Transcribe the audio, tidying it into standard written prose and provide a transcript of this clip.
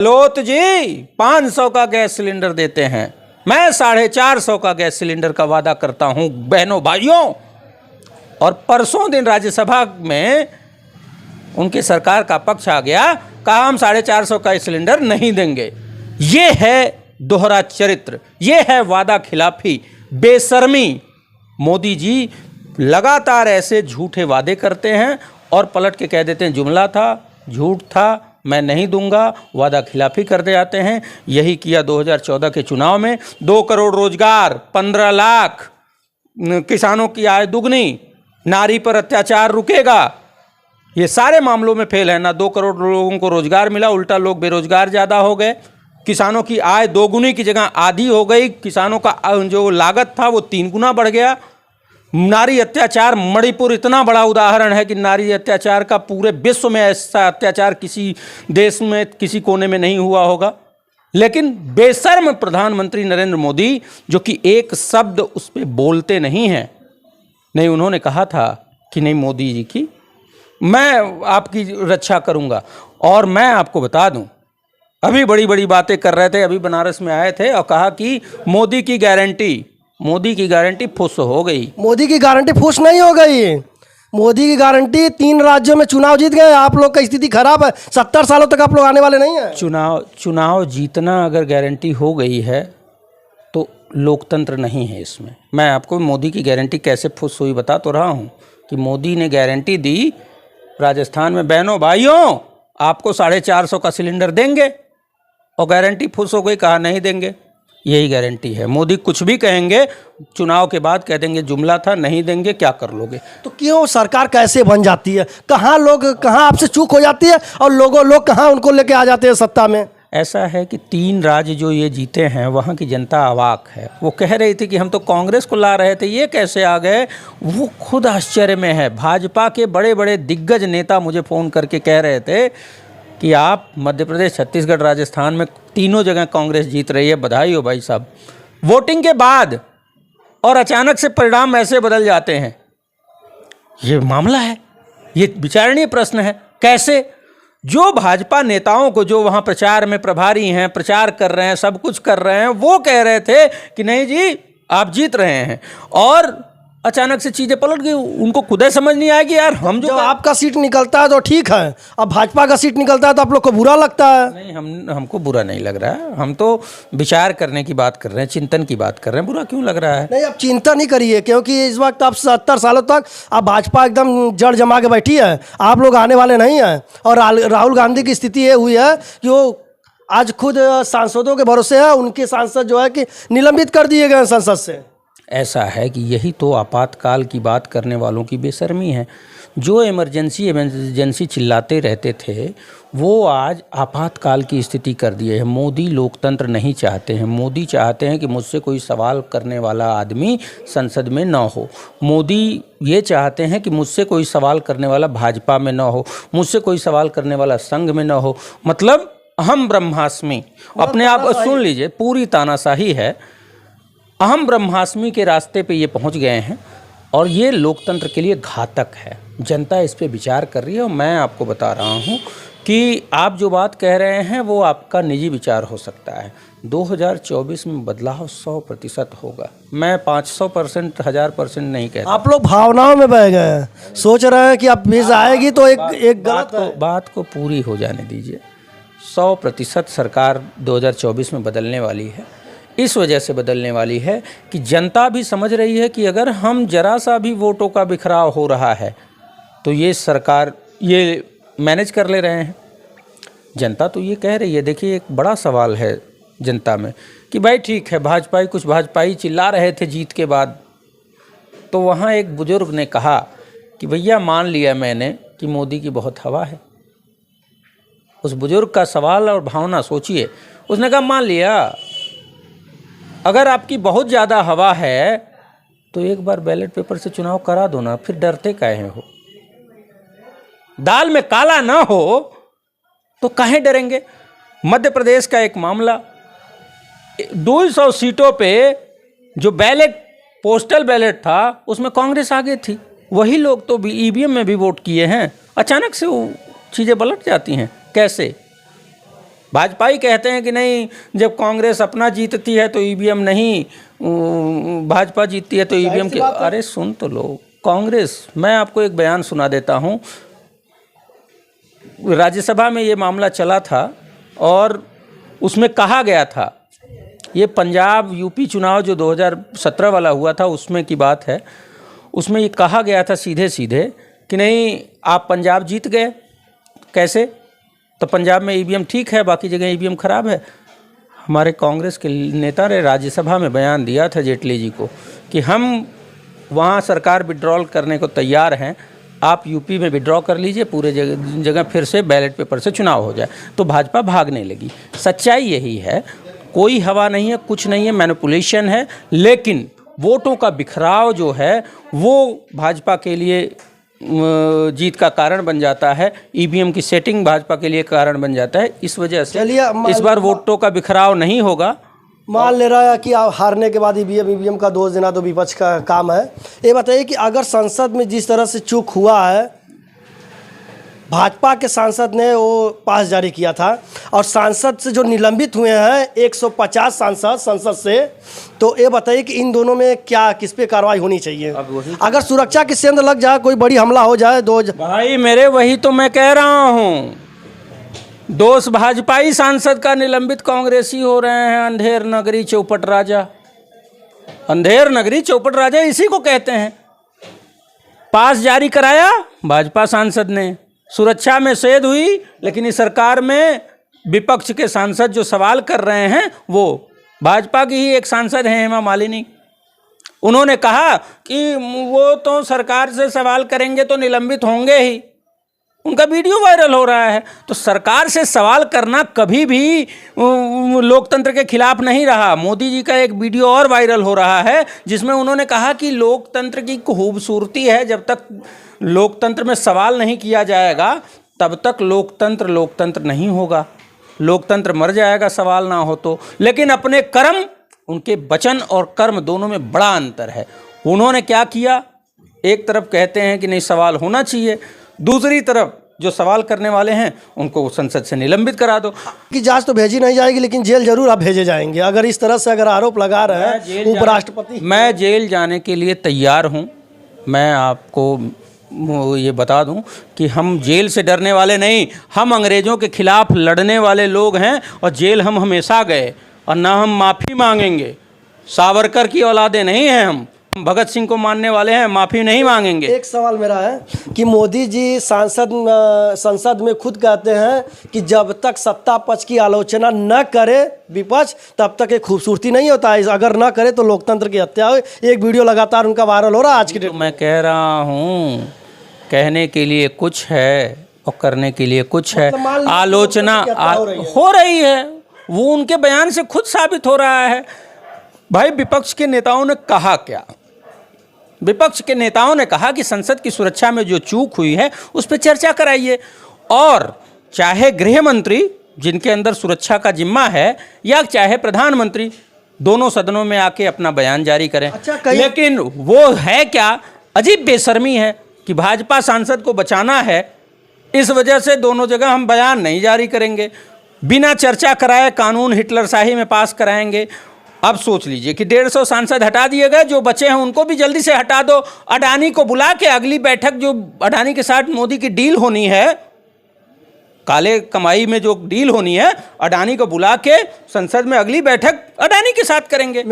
गहलोत जी 500 का gas cylinder देते हैं, मैं 450 का गैस सिलेंडर का वादा करता हूं बहनों भाइयों। और परसों दिन राज्यसभा में उनकी सरकार का पक्ष आ गया, कहा हम 450 का सिलेंडर नहीं देंगे। ये है दोहरा चरित्र, ये है वादा खिलाफी, बेशर्मी। मोदी जी लगातार ऐसे झूठे वादे करते हैं और पलट के कह देते हैं जुमला था, झूठ था, मैं नहीं दूंगा, वादा खिलाफी करते जाते हैं। यही किया 2014 के चुनाव में। 2 करोड़ रोजगार, 15 लाख किसानों की आय दुगनी, नारी पर अत्याचार रुकेगा, ये सारे मामलों में फेल है ना। 2 करोड़ लोगों को रोजगार मिला, उल्टा लोग बेरोजगार ज़्यादा हो गए। किसानों की आय दोगुनी की जगह आधी हो गई, किसानों का जो लागत था वो 3 गुना बढ़ गया। नारी अत्याचार, मणिपुर इतना बड़ा उदाहरण है कि नारी अत्याचार का पूरे विश्व में ऐसा अत्याचार किसी देश में किसी कोने में नहीं हुआ होगा। लेकिन बेशर्म प्रधानमंत्री नरेंद्र मोदी, जो कि एक शब्द उस पर बोलते नहीं हैं, नहीं उन्होंने कहा था कि नहीं मोदी जी की मैं आपकी रक्षा करूंगा। और मैं आपको बता दूं, अभी बड़ी बड़ी बातें कर रहे थे, अभी बनारस में आए थे और कहा कि मोदी की गारंटी फुस हो गई। मोदी की गारंटी फुस नहीं हो गई। मोदी की गारंटी 3 राज्यों में चुनाव जीत गए। आप लोग का स्थिति खराब है, 70 सालों तक आप लोग आने वाले नहीं हैं। चुनाव जीतना अगर गारंटी हो गई है तो लोकतंत्र नहीं है इसमें। मैं आपको मोदी की गारंटी कैसे फुस हुई बता तो रहा हूँ कि मोदी ने गारंटी दी राजस्थान में, बहनों भाइयों आपको 450 का सिलेंडर देंगे, और गारंटी फुस हो गई, कहा नहीं देंगे। यही गारंटी है। मोदी कुछ भी कहेंगे, चुनाव के बाद कह देंगे जुमला था, नहीं देंगे, क्या कर लोगे। तो क्यों सरकार कैसे बन जाती है? कहाँ आपसे चूक हो जाती है और लोग कहाँ उनको लेके आ जाते हैं सत्ता में? ऐसा है कि 3 राज्य जो ये जीते हैं, वहाँ की जनता अवाक है। वो कह रही थी कि हम तो कांग्रेस को ला रहे थे, ये कैसे आ गए, वो खुद आश्चर्य में है। भाजपा के बड़े बड़े दिग्गज नेता मुझे फ़ोन करके कह रहे थे कि आप मध्य प्रदेश, छत्तीसगढ़, राजस्थान में तीनों जगह कांग्रेस जीत रही है, बधाई हो भाई साहब। वोटिंग के बाद और अचानक से परिणाम ऐसे बदल जाते हैं, ये मामला है, ये विचारणीय प्रश्न है। कैसे? जो भाजपा नेताओं को, जो वहाँ प्रचार में प्रभारी हैं, प्रचार कर रहे हैं, सब कुछ कर रहे हैं, वो कह रहे थे कि नहीं जी आप जीत रहे हैं, और अचानक से चीज़ें पलट गई। उनको खुद ही समझ नहीं आया कि यार हम जो आपका सीट निकलता है तो ठीक है, अब भाजपा का सीट निकलता है तो आप लोग को बुरा लगता है। नहीं, हमको बुरा नहीं लग रहा है। हम तो विचार करने की बात कर रहे हैं, चिंतन की बात कर रहे हैं। बुरा क्यों लग रहा है? नहीं, आप चिंता नहीं करिए, क्योंकि इस वक्त आप 70 सालों तक आप भाजपा एकदम जड़ जमा के बैठी है, आप लोग आने वाले नहीं हैं। और राहुल गांधी की स्थिति ये हुई है कि वो आज खुद सांसदों के भरोसे है, उनके सांसद जो है कि निलंबित कर दिए गए संसद से। ऐसा है कि यही तो आपातकाल की बात करने वालों की बेशर्मी है। जो इमरजेंसी चिल्लाते रहते थे, वो आज आपातकाल की स्थिति कर दिए हैं। मोदी लोकतंत्र नहीं चाहते हैं। मोदी चाहते हैं कि मुझसे कोई सवाल करने वाला आदमी संसद में ना हो। मोदी ये चाहते हैं कि मुझसे कोई सवाल करने वाला भाजपा में ना हो, मुझसे कोई सवाल करने वाला संघ में ना हो। मतलब अहम ब्रह्मास्मि, अपने आप सुन लीजिए, पूरी तानाशाही है। अहम ब्रह्मास्मि के रास्ते पे ये पहुंच गए हैं, और ये लोकतंत्र के लिए घातक है। जनता इस पे विचार कर रही है, और मैं आपको बता रहा हूं कि आप जो बात कह रहे हैं वो आपका निजी विचार हो सकता है। 2024 में बदलाव 100% होगा। मैं 500%, 1000% नहीं कहता। आप लोग भावनाओं में बह गए हैं, सोच रहे हैं कि अब बीज आएगी तो एक गलत बात को पूरी हो जाने दीजिए। 100% सरकार 2024 में बदलने वाली है। इस वजह से बदलने वाली है कि जनता भी समझ रही है कि अगर हम जरा सा भी वोटों का बिखराव हो रहा है तो ये सरकार ये मैनेज कर ले रहे हैं। जनता तो ये कह रही है। देखिए, एक बड़ा सवाल है जनता में कि भाई ठीक है, कुछ भाजपाई चिल्ला रहे थे जीत के बाद, तो वहाँ एक बुजुर्ग ने कहा कि भैया मान लिया मैंने कि मोदी की बहुत हवा है। उस बुजुर्ग का सवाल और भावना सोचिए। उसने कहा मान लिया, अगर आपकी बहुत ज़्यादा हवा है तो एक बार बैलेट पेपर से चुनाव करा दो ना, फिर डरते काहे हो? दाल में काला ना हो तो काहे डरेंगे? मध्य प्रदेश का एक मामला, 200 सीटों पे जो पोस्टल बैलेट था उसमें कांग्रेस आगे थी। वही लोग तो ईवीएम में भी वोट किए हैं। अचानक से वो चीज़ें पलट जाती हैं। कैसे? भाजपा ही कहते हैं कि नहीं, जब कांग्रेस अपना जीतती है तो ईवीएम नहीं, भाजपा जीतती है तो ईवीएम के। अरे सुन तो लो, कांग्रेस, मैं आपको एक बयान सुना देता हूँ। राज्यसभा में ये मामला चला था और उसमें कहा गया था, ये पंजाब यूपी चुनाव जो 2017 वाला हुआ था उसमें की बात है, उसमें ये कहा गया था सीधे सीधे कि नहीं, आप पंजाब जीत गए, कैसे? तो पंजाब में ईवीएम ठीक है, बाकी जगह ईवीएम खराब है। हमारे कांग्रेस के नेता ने राज्यसभा में बयान दिया था जेटली जी को कि हम वहाँ सरकार विड्रॉल करने को तैयार हैं, आप यूपी में विड्रॉ कर लीजिए, पूरे जगह फिर से बैलेट पेपर से चुनाव हो जाए। तो भाजपा भागने लगी। सच्चाई यही है, कोई हवा नहीं है, कुछ नहीं है, मैनिपुलेशन है, लेकिन वोटों का बिखराव जो है वो भाजपा के लिए जीत का कारण बन जाता है। ईवीएम की सेटिंग भाजपा के लिए कारण बन जाता है। इस वजह से इस बार वोटों का बिखराव नहीं होगा। मान ले रहा है कि आप हारने के बाद ईवीएम का दोष देना तो विपक्ष का काम है। ये बताइए कि अगर संसद में जिस तरह से चूक हुआ है, भाजपा के सांसद ने वो पास जारी किया था और सांसद से जो निलंबित हुए हैं 150 सांसद संसद से, तो ये बताइए कि इन दोनों में क्या, किस पे कार्रवाई होनी चाहिए? अगर सुरक्षा की सेंध लग जाए, कोई बड़ी हमला हो जाए, भाई मेरे, वही तो मैं कह रहा हूँ, दोष भाजपाई सांसद का निलंबित कांग्रेसी हो रहे हैं। अंधेर नगरी चौपट राजा, अंधेर नगरी चौपट राजा इसी को कहते हैं। पास जारी कराया भाजपा सांसद ने, सुरक्षा में सेध हुई, लेकिन इस सरकार में विपक्ष के सांसद जो सवाल कर रहे हैं वो भाजपा की ही एक सांसद हैं, हेमा मालिनी। उन्होंने कहा कि वो तो सरकार से सवाल करेंगे तो निलंबित होंगे ही। उनका वीडियो वायरल हो रहा है। तो सरकार से सवाल करना कभी भी लोकतंत्र के खिलाफ नहीं रहा। मोदी जी का एक वीडियो और वायरल हो रहा है जिसमें उन्होंने कहा कि लोकतंत्र की खूबसूरती है, जब तक लोकतंत्र में सवाल नहीं किया जाएगा तब तक लोकतंत्र नहीं होगा। लोकतंत्र मर जाएगा सवाल ना हो तो। लेकिन अपने कर्म, उनके वचन और कर्म दोनों में बड़ा अंतर है। उन्होंने क्या किया, एक तरफ कहते हैं कि नहीं सवाल होना चाहिए, दूसरी तरफ जो सवाल करने वाले हैं उनको संसद से निलंबित करा दो। कि जांच तो भेजी नहीं जाएगी, लेकिन जेल जरूर आप भेजे जाएंगे अगर इस तरह से अगर आरोप लगा रहे हैं उपराष्ट्रपति। मैं जेल जाने के लिए तैयार हूं। मैं आपको ये बता दूं कि हम जेल से डरने वाले नहीं, हम अंग्रेज़ों के खिलाफ लड़ने वाले लोग हैं और जेल हम हमेशा गए और ना हम माफ़ी मांगेंगे। सावरकर की औलादे नहीं हैं हम भगत सिंह को मानने वाले हैं, माफ़ी नहीं मांगेंगे। एक सवाल मेरा है कि मोदी जी संसद में खुद कहते हैं कि जब तक सत्ता पक्ष की आलोचना न करे विपक्ष तब तक एक खूबसूरती नहीं होता है, अगर न करे तो लोकतंत्र की हत्या हो। एक वीडियो लगातार उनका वायरल हो रहा है आज की डेट। मैं कह रहा हूँ, कहने के लिए कुछ है और करने के लिए कुछ है। आलोचना हो रही है, वो उनके बयान से खुद साबित हो रहा है। भाई विपक्ष के नेताओं ने कहा क्या? विपक्ष के नेताओं ने कहा कि संसद की सुरक्षा में जो चूक हुई है उस पर चर्चा कराइए, और चाहे गृह मंत्री जिनके अंदर सुरक्षा का जिम्मा है या चाहे प्रधानमंत्री, दोनों सदनों में आके अपना बयान जारी करें। लेकिन वो है क्या, अजीब बेशर्मी है कि भाजपा सांसद को बचाना है, इस वजह से दोनों जगह हम बयान नहीं जारी करेंगे, बिना चर्चा कराए कानून हिटलरशाही में पास कराएंगे। अब सोच लीजिए कि 150 सांसद हटा दिए गए, जो बचे हैं उनको भी जल्दी से हटा दो। अडानी को बुला के अगली बैठक, जो अडानी के साथ मोदी की डील होनी है, काले कमाई में जो डील होनी है, अडानी को बुला के संसद में अगली बैठक अडानी के साथ करेंगे।